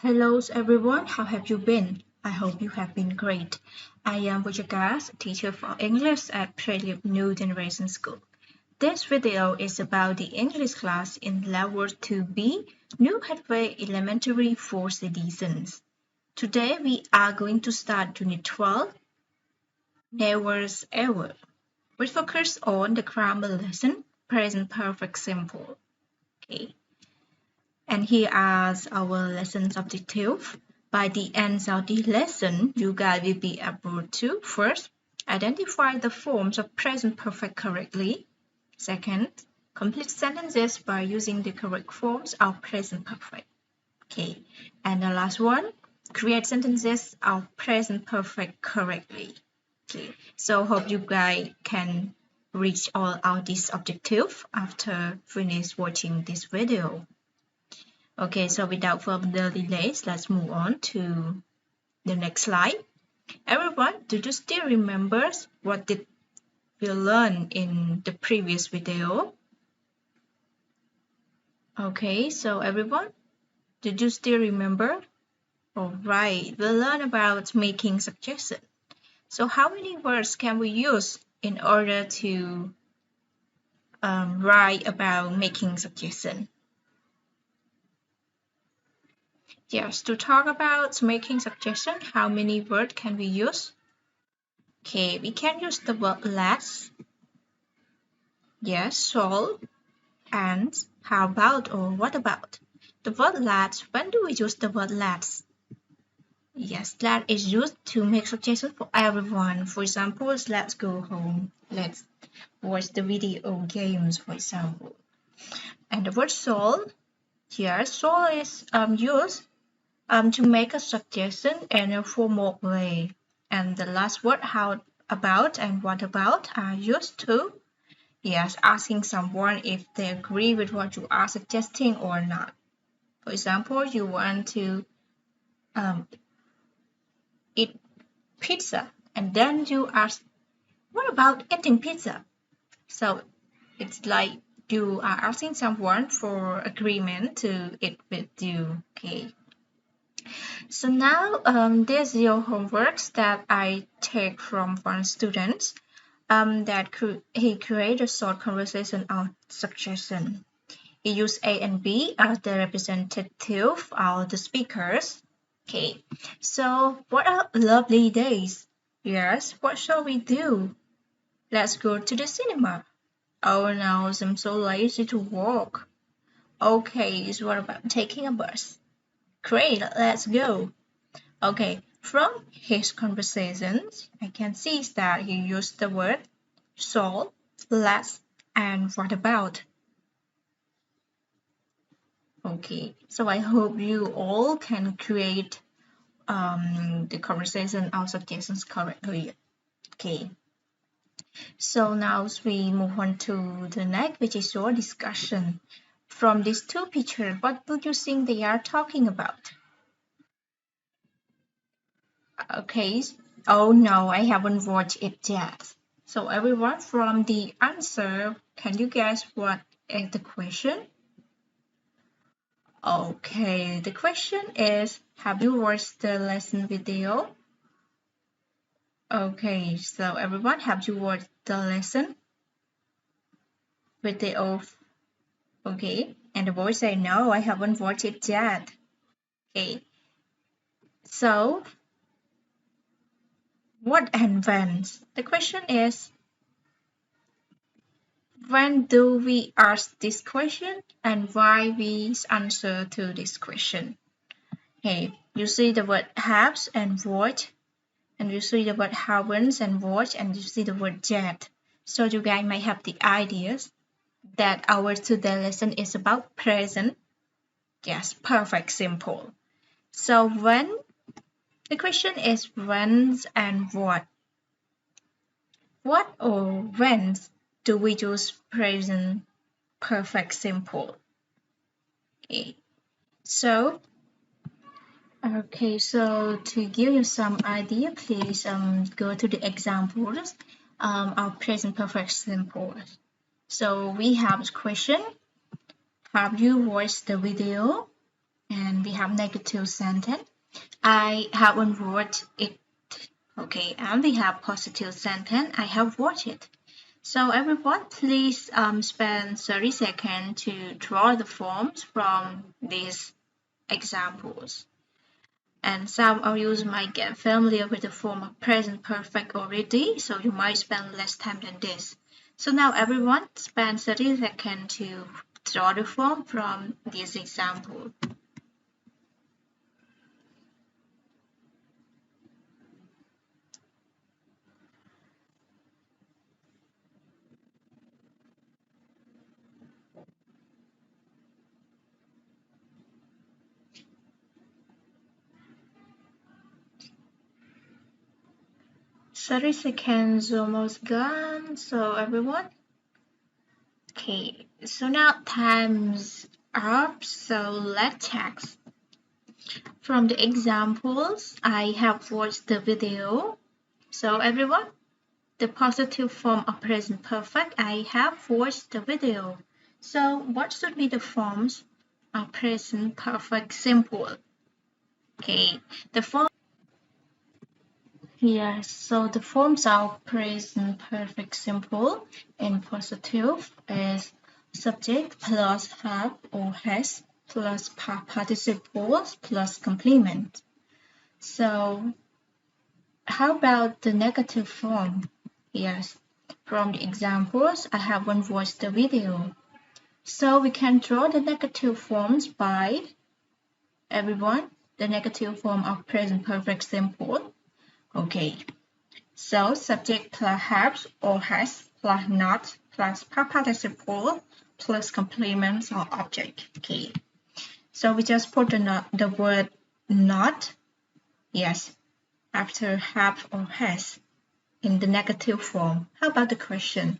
Hello everyone, how have you been? I hope you have been great. I am Vicheka, teacher for English at Prelude New Generation School. This video is about the English class in level 2B, New Headway Elementary 4th editions. Today we are going to start Unit 12, Never's Ever. We focus on the grammar lesson, present perfect simple. Okay. And here are our lesson objectives. By the end of the lesson, you guys will be able to first, identify the forms of present perfect correctly. Second, complete sentences by using the correct forms of present perfect. Okay, and the last one, create sentences of present perfect correctly. Okay, so hope you guys can reach all of these objectives after finish watching this video. Okay, so without further delays, let's move on to the next slide. Everyone, do you still remember what did we learn in the previous video? Okay, so everyone, did you still remember? Alright, we learned about making suggestions. So how many words can we use in order to write about making suggestions? Yes, to talk about making suggestion, how many words can we use? Okay, we can use the word let's, yes, so, and, how about, or what about. The word let's, when do we use the word let's? Yes, that is used to make suggestions for everyone. For example, let's go home. Let's watch the video games, for example. And the word so, yes, so is used to make a suggestion in a formal way. And the last word, how about and what about, are used to, yes, asking someone if they agree with what you are suggesting or not. For example, you want to eat pizza, and then you ask, what about eating pizza? So it's like you are asking someone for agreement to eat with you. Okay. So now there's your homeworks that I take from one student that he created a short conversation of suggestion. He used A and B as the representative of the speakers. Okay, so what a lovely days. Yes, what shall we do? Let's go to the cinema. Oh no, I'm so lazy to walk. Okay, so what about taking a bus? Great, let's go. Okay, from his conversations, I can see that he used the word so, let's, and what about. Okay, so I hope you all can create the conversation or suggestions correctly. Okay, so now we move on to the next, which is your discussion. From these two pictures, what do you think they are talking about? Okay, oh no, I haven't watched it yet. So everyone, from the answer, can you guess what is the question? Okay, the question is, have you watched the lesson video? Okay, so everyone, have you watched the lesson video? Okay, and the boy say, no, I haven't watched it yet. Okay, so what and when? The question is, when do we ask this question and why we answer to this question? Hey, you see the word haves and watch, and you see the word happens and watch, and you see the word yet. So you guys might have the ideas that our today lesson is about present. Yes, perfect, simple. So when, the question is when and what. What or when do we use present perfect simple? Okay. So so to give you some idea, please go to the examples of present perfect simple. So we have a question, have you watched the video? And we have negative sentence. I haven't watched it. Okay, and we have positive sentence. I have watched it. So everyone, please spend 30 seconds to draw the forms from these examples. And some of you might get familiar with the form of present perfect already, so you might spend less time than this. So now everyone, spend 30 seconds to draw the form from this example. Thirty seconds almost gone, so everyone. Okay, so now time's up, so let's check. From the examples, I have watched the video. So everyone, the positive form of present perfect, I have watched the video. So what should be the forms of present perfect simple? Okay, the form. Yes, so the forms of present perfect simple in positive is subject plus have or has plus participles plus complement. So how about the negative form? Yes, from the examples, I haven't watched the video. So we can draw the negative forms by everyone, the negative form of present perfect simple. Okay, so subject plus have or has plus not plus participle plus complements or object. Okay, so we just put the word not, yes, after have or has in the negative form. How about the question?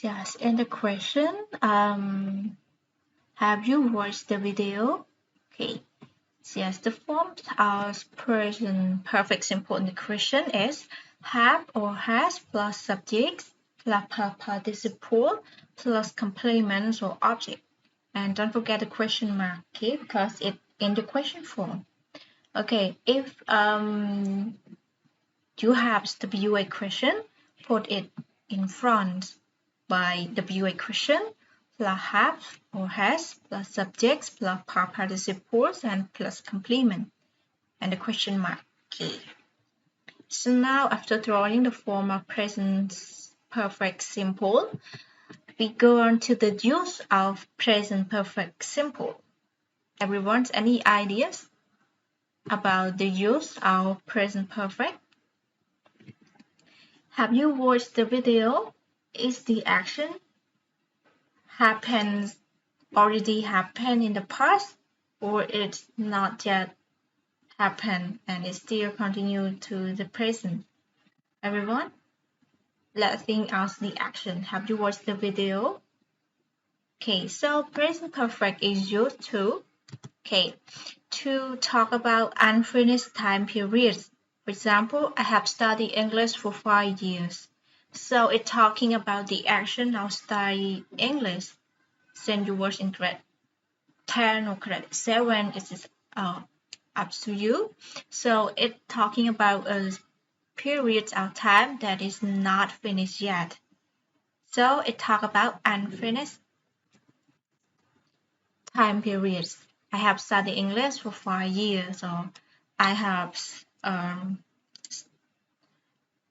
Yes, in the question, have you watched the video? Okay. Yes, the form of present perfect simple in the question is have or has plus subjects plus participle plus complements or object. And don't forget the question mark, okay, because it's in the question form. Okay, if you have the WA question, put it in front by WA question plus have or has plus subjects plus participles and plus complement and the question mark. Okay. So now after drawing the form of present perfect simple, we go on to the use of present perfect simple. Everyone, any ideas about the use of present perfect? Have you watched the video? Is the action already happened in the past, or it's not yet happened and it still continue to the present? Everyone, let's think of the action. Have you watched the video? Okay, so present perfect is used to talk about unfinished time periods. For example, I have studied English for 5 years. So it's talking about the action of studying English since you was in grade 10 or grade 7. It is up to you. So it's talking about a period of time that is not finished yet. So it talk about unfinished time periods. I have studied English for 5 years, or I have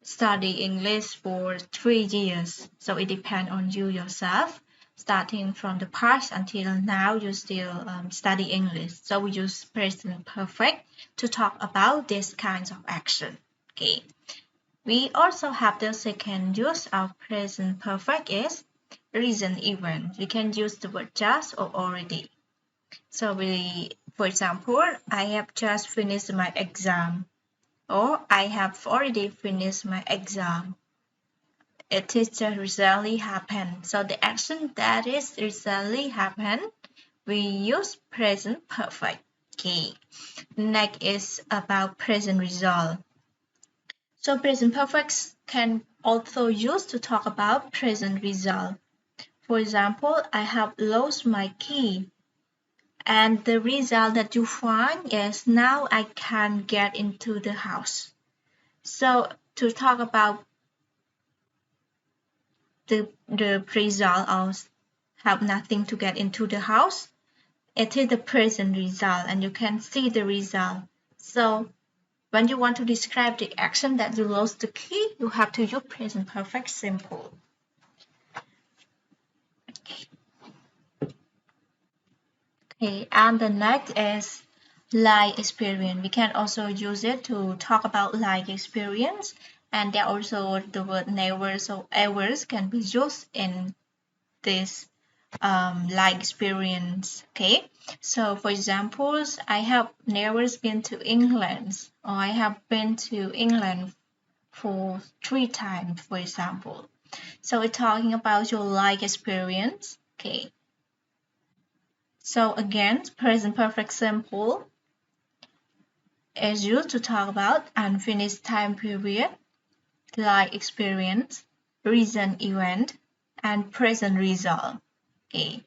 studied English for 3 years. So it depends on you yourself. Starting from the past until now, you still study English. So we use present perfect to talk about this kinds of action. Okay. We also have the second use of present perfect is recent event. We can use the word just or already. So for example, I have just finished my exam, or I have already finished my exam. It is just recently happened. So the action that is recently happened, we use present perfect. Okay. Next is about present result. So present perfect can also use to talk about present result. For example, I have lost my key. And the result that you find is now I can get into the house. So to talk about the result of have nothing to get into the house, it is the present result and you can see the result. So when you want to describe the action that you lost the key, you have to use present perfect simple. Okay, and the next is life experience. We can also use it to talk about life experience, and there also the word never or ever can be used in this life experience. Okay, so for examples, I have never been to England, or I have been to England for 3 times, for example. So we're talking about your life experience. Okay, so again, present perfect simple is used to talk about unfinished time period, life experience, recent event, and present result. Okay,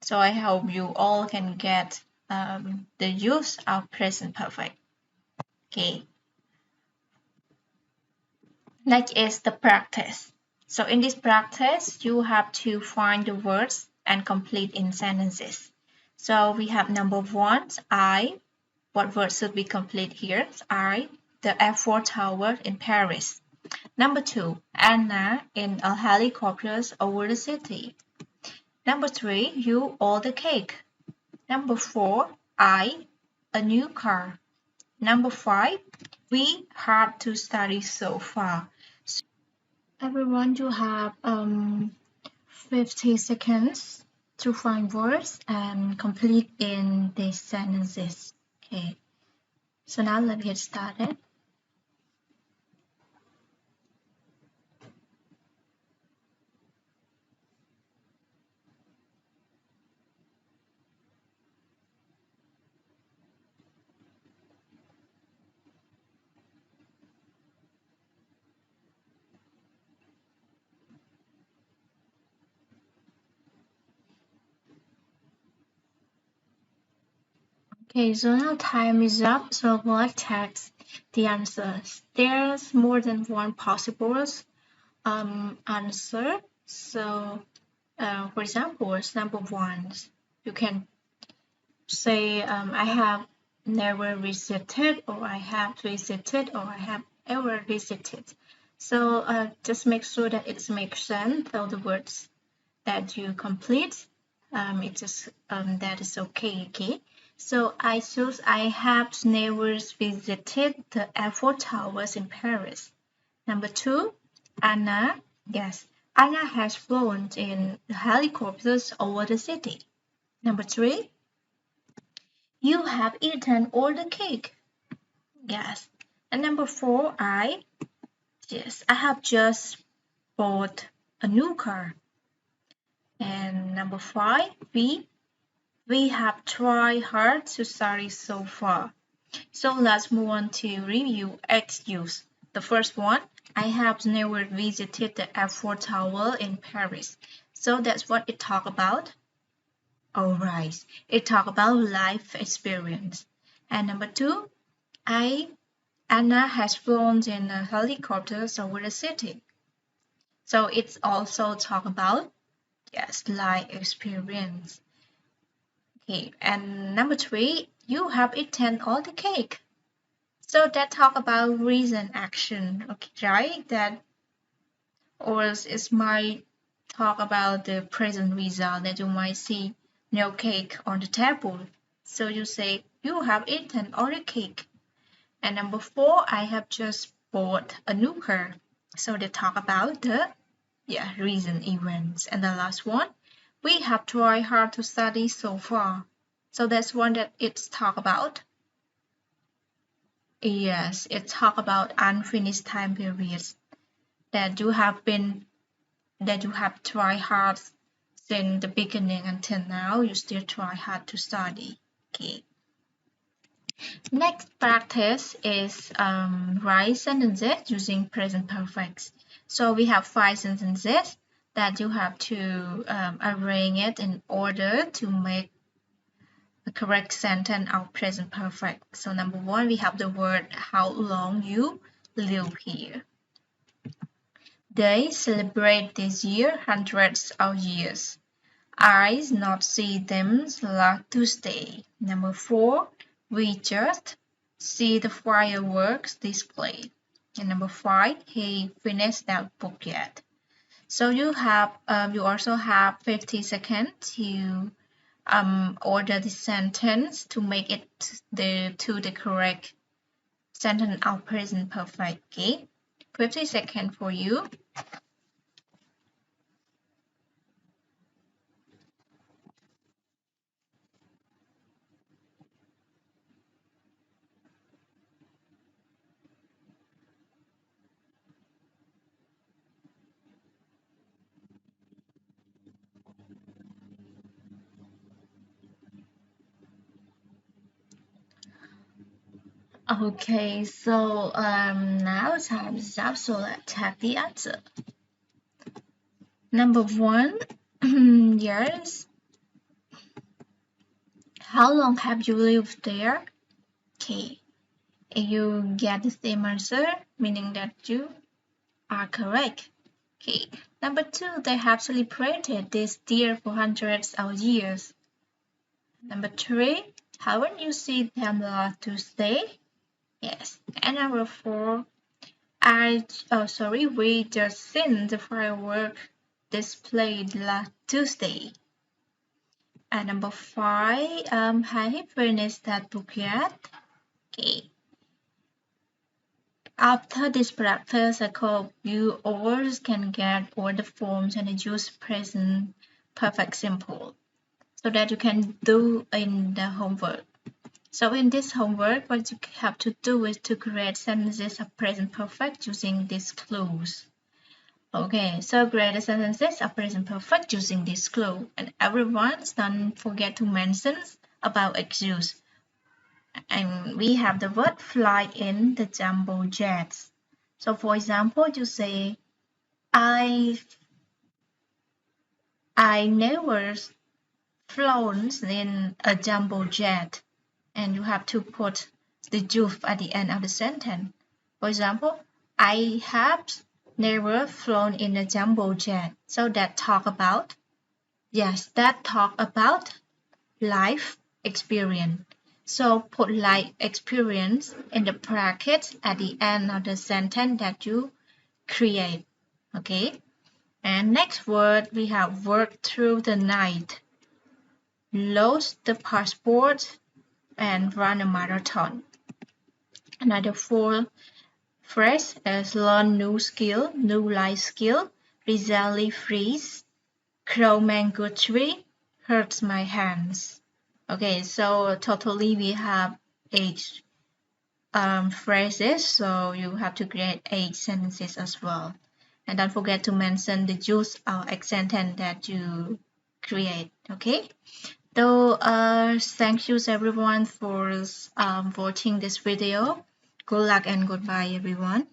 so I hope you all can get the use of present perfect. Okay, next is the practice. So in this practice, you have to find the words and complete in sentences. So we have number 1, I. What word should be complete here? I, the Eiffel Tower in Paris. Number 2, Anna in a helicopter over the city. Number 3, you order cake. Number 4, I, a new car. Number 5, we had to study so far. Everyone, you have 50 seconds to find words and complete in these sentences. Okay, so now let's get started. Okay, so now time is up, so let's text the answers. There's more than one possible answer. So, for example, number 1, you can say I have never visited, or I have visited, or I have ever visited. So just make sure that it makes sense. So the words that you complete, it just that is okay. Okay. So I choose I have never visited the Eiffel Towers in Paris. Number 2, Anna. Yes, Anna has flown in helicopters over the city. Number 3, you have eaten all the cake. Yes. And number 4, yes, I have just bought a new car. And number 5, we have tried hard to study so far. So let's move on to review X use. The first one, I have never visited the Eiffel Tower in Paris. So that's what it talk about. Alright, it talk about life experience. And number 2, Anna has flown in a helicopter over the city. So it's also talk about, yes, life experience. Okay, and number 3, you have eaten all the cake. So that talk about recent action, okay, right? That or it might talk about the present result that you might see no cake on the table. So you say you have eaten all the cake. And number 4, I have just bought a new car. So they talk about the recent events. And the last one, we have tried hard to study so far. So that's one that it's talk about. Yes, it talk about unfinished time periods that you have tried hard since the beginning until now. You still try hard to study. Okay. Next practice is write sentences using present perfect. So we have 5 sentences that you have to arrange it in order to make the correct sentence of present perfect. So number one, we have the word how long you live here. They celebrate this year hundreds of years. I not see them last Tuesday. Number four, we just see the fireworks display. And number five, he finished that book yet. So you also have 50 seconds to order the sentence to make it to the correct sentence of present perfect. Okay, 50 seconds for you. Okay, so now time is up, so let's have the answer. Number one, yes. How long have you lived there? Okay, you get the same answer, meaning that you are correct. Okay, number two, they have celebrated this year for hundreds of years. Number three, haven't you seen them last Tuesday? Yes. And number four, we just seen the firework displayed last Tuesday. And number five, have you finished that book yet? Okay. After this practice, I hope you all can get all the forms and use present perfect simple so that you can do in the homework. So in this homework, what you have to do is to create sentences of present perfect using these clues. Okay, so create the sentences of present perfect using this clue. And everyone, don't forget to mention about excuse. And we have the word fly in the jumbo jets. So for example, you say, I never flown in a jumbo jet. And you have to put the juve at the end of the sentence. For example, I have never flown in a jumbo jet. So that talk about life experience. So put life experience in the brackets at the end of the sentence that you create. Okay. And next word, we have work through the night, lost the passport, and run a marathon. Another full phrase is learn new skill, new life skill, recently freeze, crow mango tree, hurts my hands. Okay, so totally we have 8 phrases, so you have to create 8 sentences as well. And don't forget to mention the use of accent that you create, okay? So thank you everyone for watching this video. Good luck and goodbye everyone.